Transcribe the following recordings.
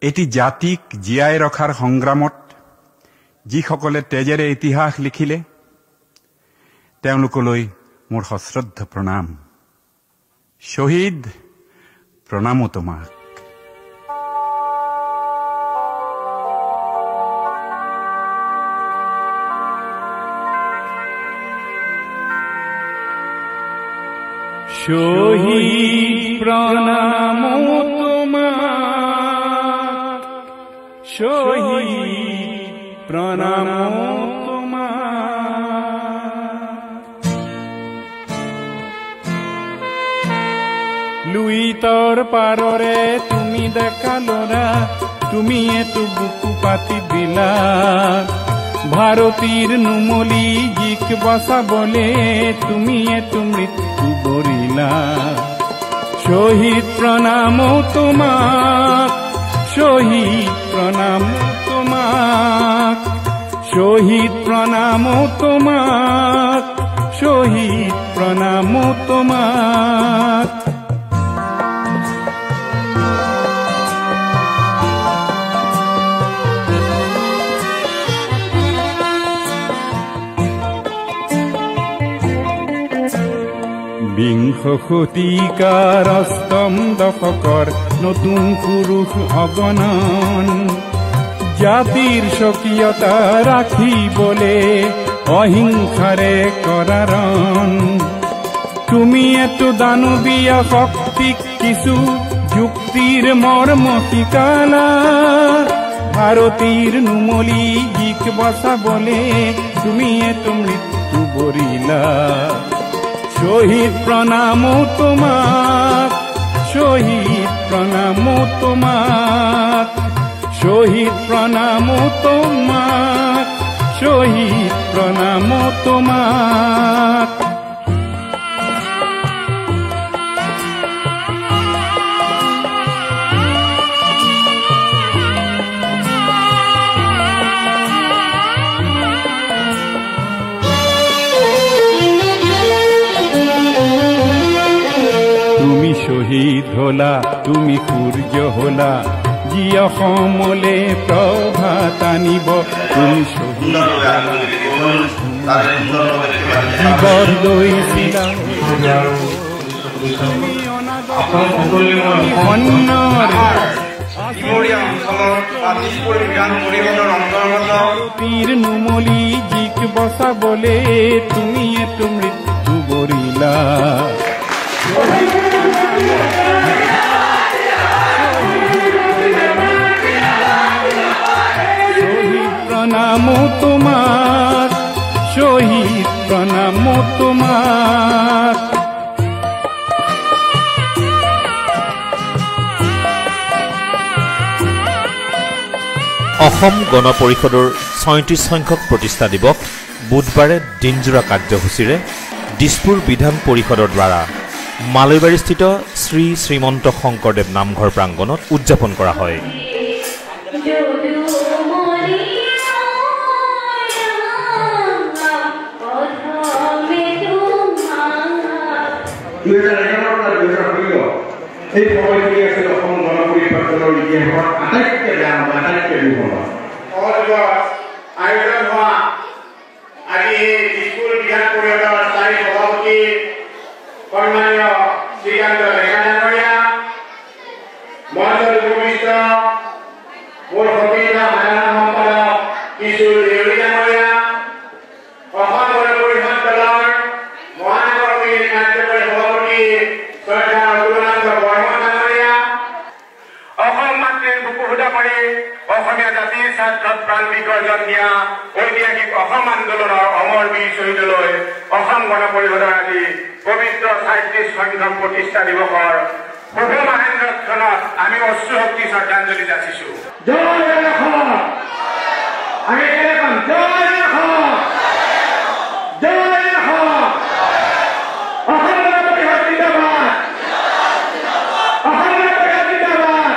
এটি জাতিক জীয়াই ৰখাৰ সংগ্ৰামত যিসকলে তেজেৰে ইতিহাস লিখিলে তেওঁলোকলৈ মোৰ সশ্ৰদ্ধ প্ৰণাম। শ্বহীদ, প্ৰণামো তোমাক। শহীদ প্ৰণামো তোমাক, শহীদ প্ৰণামো তোমাক। লুইতৰ পাৰৰে তুমি ডেকা ল'ৰা, তুমি এটো বুকু পাতি দিলা। ভাৰতীৰ নুমলী জিক বচাবলে তুমি এটো মৃত্যু বৰিলা। শহীদ প্ৰণামো তোমাক, শহীদ প্ৰণামো তোমাক, শহীদ প্ৰণামো তোমাক, শহীদ প্ৰণামো তোমাক। বিংশ শতিকাৰ অষ্টম দশকৰ নতুন পুৰুষ অগণন, জাতিৰ স্বকীয়তা ৰাখিবলে অহিংসাৰে কৰাৰণ। তুমি এটো দানৱীয় শক্তিক কিছু যুক্তিৰ মৰ্ম শিকালা। ভাৰতীৰ নুমলী জিক বচাবলে তুমি এটো মৃত্যু বৰিলা। শহীদ প্ৰণামো তোমাক, শহীদ প্ৰণামো তোমাক, শহীদ প্ৰণামো তোমাক, শহীদ প্ৰণামো তোমাক। শহীদ হলা তুমি সূৰ্য হলা, যি অসমলে প্ৰভাত আনিব। তুমি শহীদ জীৱৰ লৈছিলা, ভাৰতীৰ নুমলী জিক বচাবলে তুমি এটো মৃত্যু বৰিলা। শহীদ প্ৰণামো তোমাক, শহীদ প্ৰণামো তোমাক। অসম গণ পৰিষদৰ ৩৬ সংখ্যক প্ৰতিষ্ঠা দিৱস বুধবাৰে দিনজোৰা কাৰ্যসূচীৰে দিছপুৰ বিধান পৰিষদৰ দ্বাৰা মালৈবাৰীস্থিত শ্ৰী শ্ৰীমন্ত শংকৰদেৱ নামঘৰ প্ৰাংগণত উদযাপন কৰা হয়। সন্মানীয় শ্ৰীকান্ত লেখা ডাঙৰীয়া, মঞ্চত উপবিষ্ট মোৰ সতীৰ্থ সাধাৰণ সম্পাদক কিশোৰ দেউৰী ডাঙৰীয়া, অসম গণ পৰিষদ দলৰ মহানগৰ কমিটিৰ কাৰ্যকৰী সভাপতি শ্ৰদ্ধা অতুলানন্দ বৰ্মন ডাঙৰীয়া, অসম মাতৃৰ বুকু ফুটা কৰি অসমীয়া জাতিৰ স্বাৰ্থত প্ৰাণ বিসৰ্জন দিয়া ঐতিহাসিক অসম আন্দোলনৰ অমৰ বীৰ শ্বহীদলৈ অসম গণ পৰিষদৰ আজি পবিত্ৰ ৩৬ সংখ্যক প্ৰতিষ্ঠা দিৱসৰ শুভ মাহেন্দ্ৰক্ষণত আমি অশ্ৰু শক্তি শ্ৰদ্ধাঞ্জলি যাচিছো। জয় অসম, আমি জয় অসম, জয় অসম, অসম গণ পৰিষদ জিন্দাবাদ, অসম গণ পৰিষদ জিন্দাবাদ,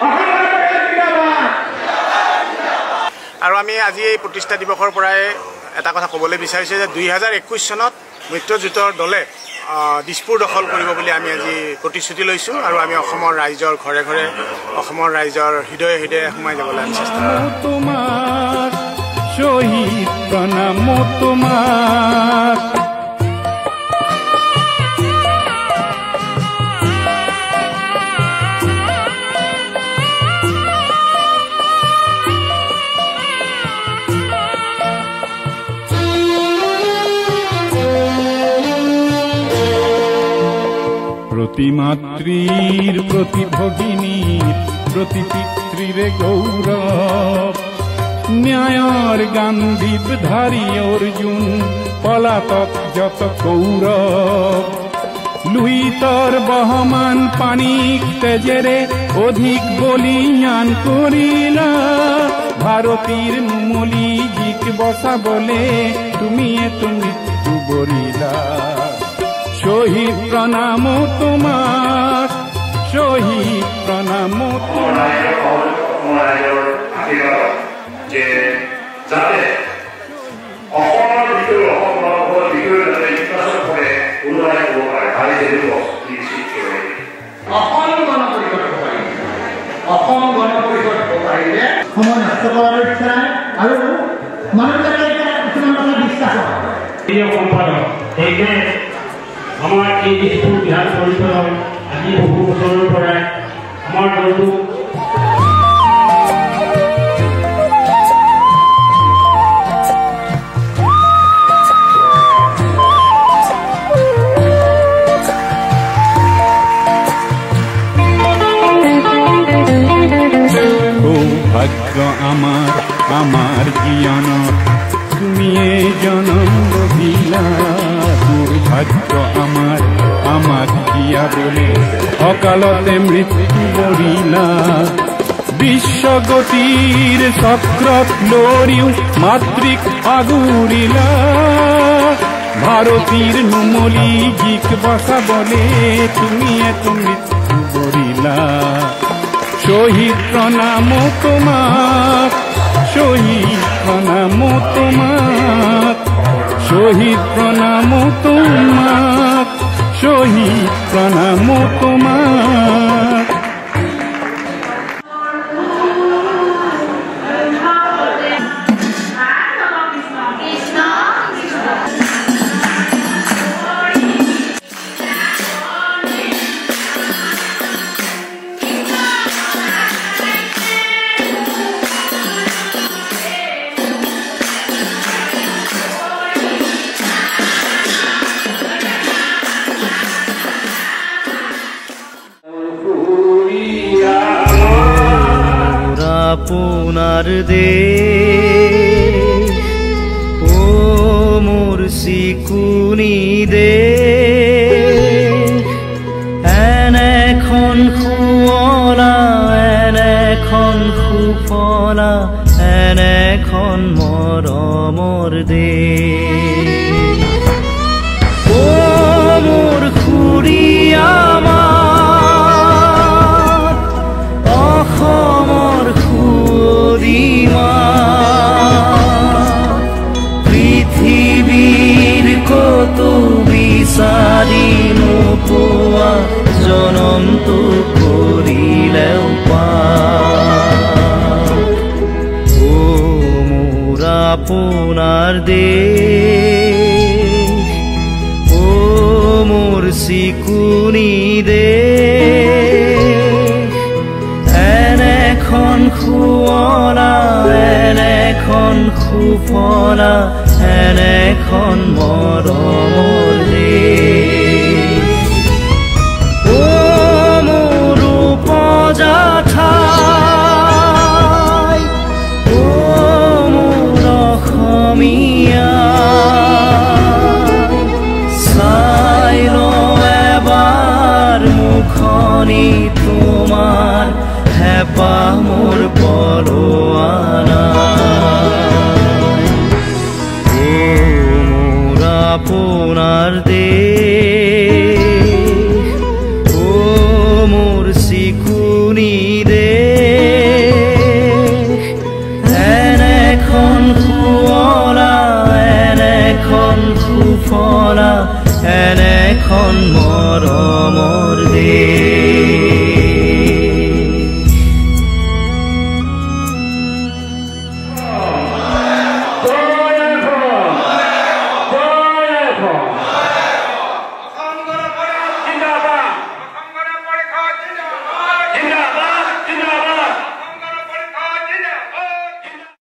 অসম গণ পৰিষদ জিন্দাবাদ। আৰু আমি আজি এই প্ৰতিষ্ঠা দিৱসৰ পৰাই এটা কথা ক'বলৈ বিচাৰিছোঁ যে ২০২১ চনত মিত্ৰজোঁটৰ দলে দিছপুৰ দখল কৰিব বুলি আমি আজি প্ৰতিশ্ৰুতি লৈছোঁ আৰু আমি অসমৰ ৰাইজৰ ঘৰে ঘৰে অসমৰ ৰাইজৰ হৃদয়ে হৃদয়ে সোমাই যাবলৈ আমি চেষ্টা কৰিম। শহীদ প্ৰণাম তোমাক প্রতি মাতৃর প্রতি ভগিনীর প্রতি পিতৃরে গৌরব ন্যায়র গান্ধীব ধারী অর্জুন পলাতক যত কৌরব লুহিতর বহমান পানিক তেজেরে অধিক বলিয়ান করিলা ভারতীর নুমলি জিক বসা বলে তুমি এত মৃত্যু বরিলা শহীদ প্রণাম তোমাক শহীদ প্রণাম যে যাতে অসমৰ ভিতৰত অসমৰ ভিতৰত যাতে বিকাশৰ ফলে উন্নয়ন হ'ব পাৰে তাৰে সেইটো নিশ্চিত কৰে অসম গণ পৰিষদ হ'ব পাৰিলে অসম গণ পৰিষদ হ'ব পাৰিলে সময় নষ্ট কৰাৰ ইচ্ছা আৰু মানুহবিলাকে কিছুমান কথা বিশ্বাস হয় এই সম্পাদক সেইকে আমাৰ এই দিছপুৰ বিধান পৰিষদৰ আজি বহু বছৰৰ পৰাই আমাৰ দলটো সৌভাগ্য আমার জীবনত তুমিয়ে জনম দিলা দুর্ভাগ্য আমাক দিয়া বলে অকালতে মৃত্যু বরিলা বিশ্বগতির চক্রত লরিও মাতৃক আগুরিলা ভারতীর নুমলি জিক বসা বলে তুমি এত মৃত্যু বরিলা শহীদ প্রণাম তোমাক শহীদ প্রণাম তোমাক শহীদ প্রণাম তোমাক শহীদ প্রণাম তোমাক আপনার দে ও মোর সিকুনি দে এখন খুয়লা এখন সুফলা এখন মৰমৰ দে ও মোৰ খুড়িয়া পৃথিবীৰ কত বিচাৰি নোপোৱা জনমটো কৰিলেও ও মোৰ আপোনাৰ দেশ ও মোৰ চিকুনি দেশ এনেখন খুৱলা এনেখন সুফলা এনেখন মৰমৰ দেশ ও মোৰ উপজা ঠাই ও মোৰ অসমীয়া চাই লওঁ এবাৰ মুখনি তোমাৰ হেঁপাহ মোৰ পল